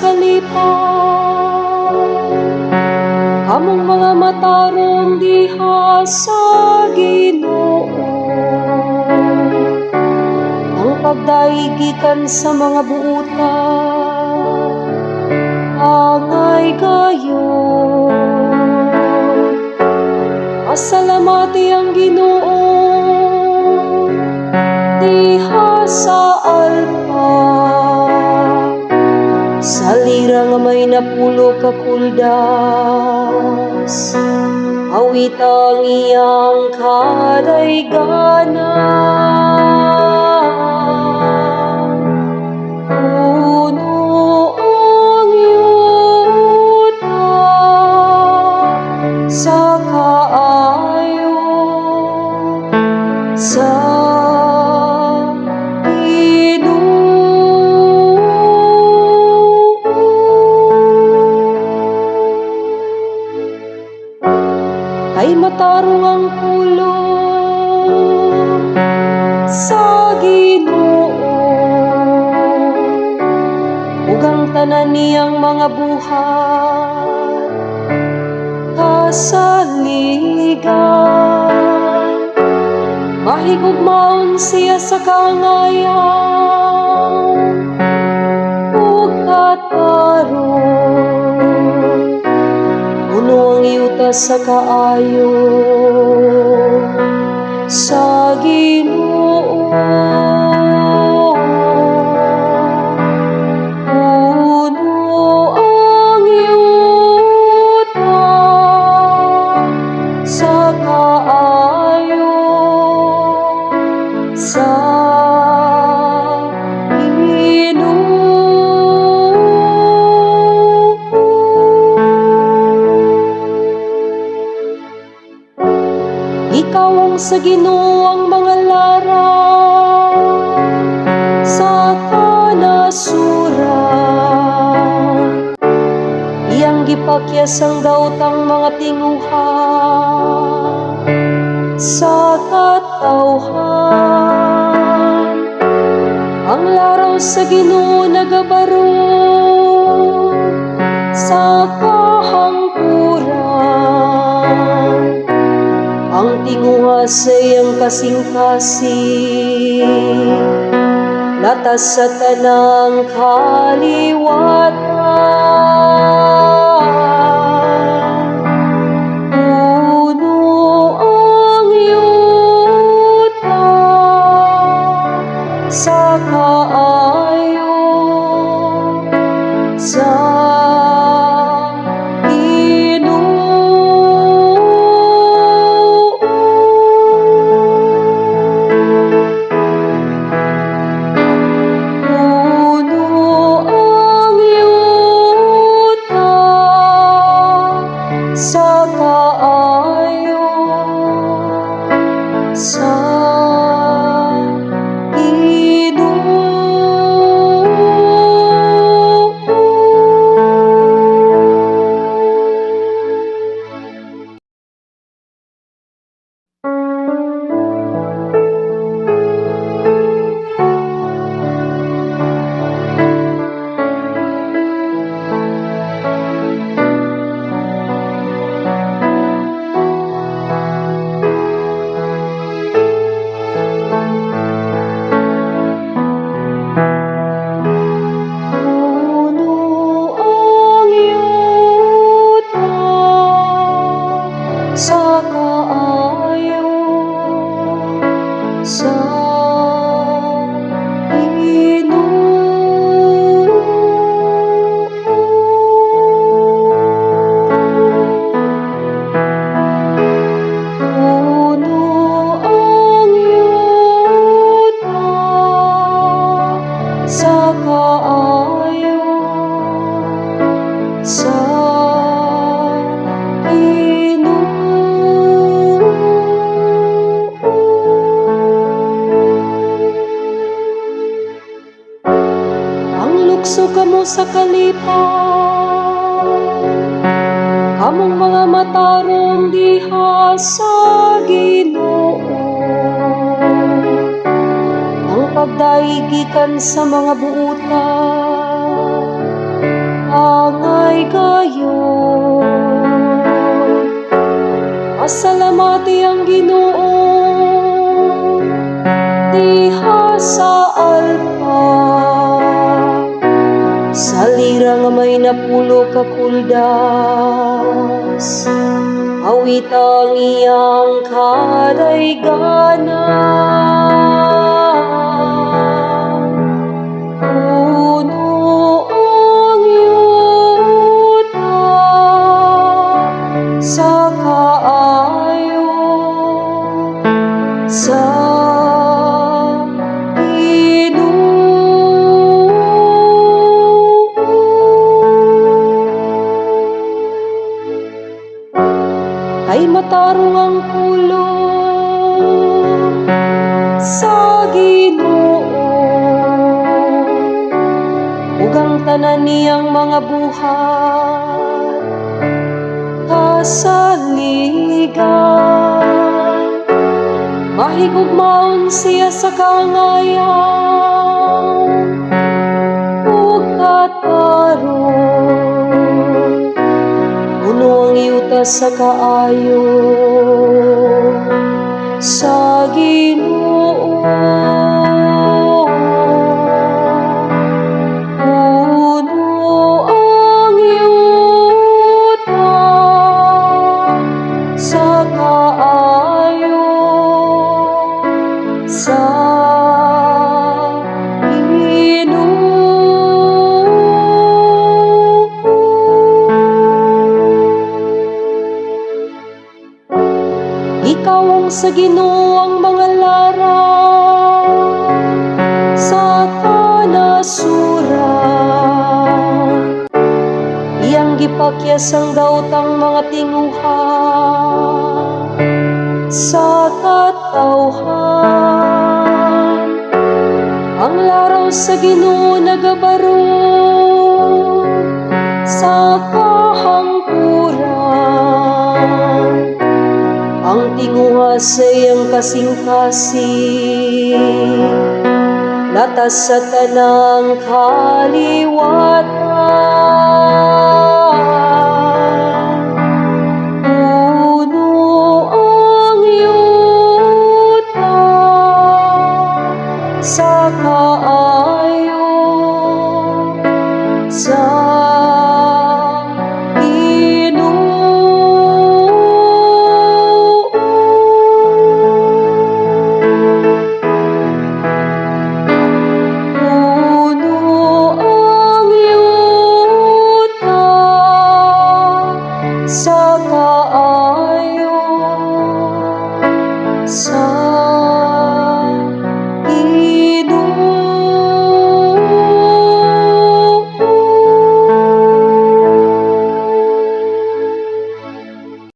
kalipan, among mga matarong diha sa Ginoo. Ang pagdaigikan sa mga buutan, angay gayon. Masalamati ang Ginoo diha sa alpa, sa lira nga may napulo ka kuldas, awit ang iyang kadayganan. Puno ang yuta sa kaayo sa ay matarong ang pulong sa Ginoo, ug ang tanan niyang mga buhat kasaligan. Mahigugmaon siya sa kangayan ug katarong, puno ang yuta sa kaayo sa Ginoo. Puno ang yuta sa kaayo sa ikaw ang sa Ginoo ang mga lara sa kanasuran. Iyang gipakyas ang daotang mga tinguhan sa katawhan. Ang laraw sa Ginoo nagabarog sa kahangkuran. Ang tinguha sa iyang kasing-kasing, latas sa tanang kaliwatan. Puno ang yuta sa kaayo sa Sukso kamo sa kalipan, among mga matarong diha sa Ginoo. Ang pagdaigikan sa mga buutan, hangay gayon. Pasalamati ang Ginoo diha sa alpa, sa lira nga may napulo ka kuldas, awit ang iyang kadayganan. Puno ang yuta sa kaayo sa ay matarong ang pulong sa Ginoo, ug ang tanan niyang mga buhat kasaligan. Mahigugmaon siya sa kangayan ug katarong, puno ang yuta sa kaayo sa Ginoo. Puno ang yuta sa kaayo sa ikaw ang sa Ginoo ang mga lara sa kanasuran, iyang gipakyas ang daotang mga tinguha sa katawhan. Ang laraw sa Ginoo nagabarog sa kahangkuran, ang tinguha sa iyang kasing-kasing, latas sa tanang kaliwatan. Puno ang yuta sa kaayo sa sa kaayo sa